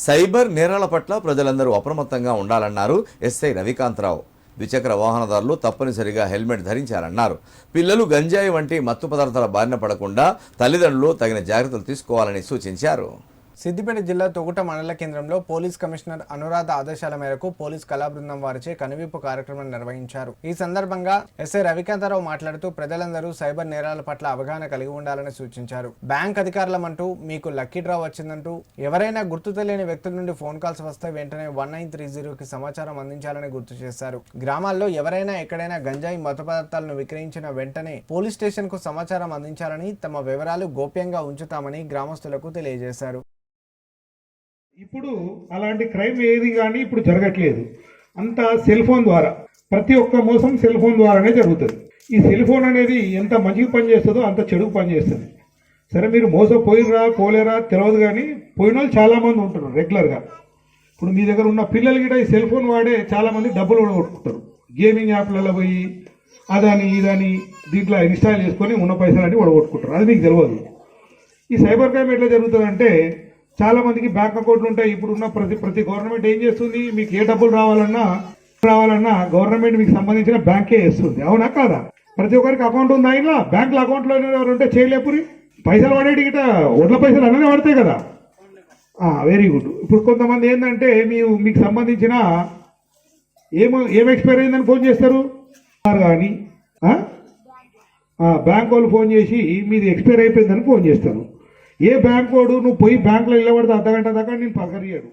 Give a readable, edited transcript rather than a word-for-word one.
Cyber నేరాల పట్ల ప్రజలందరూ అప్రమత్తంగా ఉండాలన్నారు ఎస్ఐ రవికాంతరావు. ద్విచక్ర వాహనదారులు తప్పనిసరిగా హెల్మెట్ ధరించాలన్నారు. పిల్లలు గంజాయి వంటి మత్తు పదార్థాల బారిన పడకుండా తల్లిదండ్రులు తగిన జాగ్రత్తలు తీసుకోవాలని సూచించారు. సిద్దిపేట జిల్లా తొగుట మండల కేంద్రంలో పోలీస్ కమిషనర్ అనురాధ ఆదేశాల మేరకు పోలీస్ కళా బృందం వారిచే కనువిప్పు కార్యక్రమం నిర్వహించారు. ఈ సందర్భంగా ఎస్ఐ రవికాంతరావు మాట్లాడుతూ ప్రజలందరూ సైబర్ నేరాల పట్ల అవగాహన కలిగి ఉండాలని సూచించారు. బ్యాంక్ అధికారులమంటూ మీకు లక్కీ డ్రా వచ్చిందంటూ ఎవరైనా గుర్తు తెలియని వ్యక్తుల నుండి ఫోన్ కాల్స్ వస్తే వెంటనే 1930కి సమాచారం అందించాలని గుర్తు చేశారు. గ్రామాల్లో ఎవరైనా ఎక్కడైనా గంజాయి మత్తు పదార్థాలను విక్రయించిన వెంటనే పోలీస్ స్టేషన్ కు సమాచారం అందించాలని, తమ వివరాలు గోప్యంగా ఉంచుతామని గ్రామస్తులకు తెలియజేశారు. ఇప్పుడు అలాంటి క్రైమ్ ఏది కానీ ఇప్పుడు జరగట్లేదు. అంతా సెల్ ఫోన్ ద్వారా, ప్రతి ఒక్క మోసం సెల్ ఫోన్ ద్వారానే జరుగుతుంది. ఈ సెల్ ఫోన్ అనేది ఎంత మంచిగా పనిచేస్తుందో అంత చెడుకు పనిచేస్తుంది. సరే, మీరు మోసపోయిరా పోలేరా తెలియదు, కానీ పోయిన వాళ్ళు చాలామంది ఉంటారు రెగ్యులర్గా. ఇప్పుడు మీ దగ్గర ఉన్న పిల్లలు కూడా ఈ సెల్ ఫోన్ వాడే చాలామంది డబ్బులు కొట్టుకుంటారు. గేమింగ్ యాప్లలో పోయి అదని ఇదని దీంట్లో ఇన్స్టాల్ చేసుకొని ఉన్న పైసలన్నీ కొట్టుకుంటారు. అది మీకు తెలియదు. ఈ సైబర్ క్రైమ్ ఎట్లా జరుగుతుందంటే, చాలా మందికి బ్యాంక్ అకౌంట్లు ఉంటాయి. ఇప్పుడున్న ప్రతి గవర్నమెంట్ ఏం చేస్తుంది, మీకు ఏ డబ్బులు రావాలన్నా గవర్నమెంట్ మీకు సంబంధించిన బ్యాంకే వేస్తుంది. అవునా కాదా? ప్రతి ఒక్కరికి అకౌంట్ ఉంది. అయినా బ్యాంకుల అకౌంట్లో ఎవరు ఉంటే చేయలేపురి పైసలు పడేటి గిట ఒడ్ల పైసలు అన్నీ పడతాయి కదా. Very good. ఇప్పుడు కొంతమంది ఏంటంటే మీకు సంబంధించిన ఏం ఎక్స్పైర్ అయిందని ఫోన్ చేస్తారు కానీ బ్యాంక్ వాళ్ళు ఫోన్ చేసి మీది ఎక్స్పైర్ అయిపోయిందని ఫోన్ చేస్తారు. ఏ బ్యాంక్ వాడు నువ్వు పోయి బ్యాంకులో నిలబడితే అర్ధగంట దాకా నేను పలకరియాడు.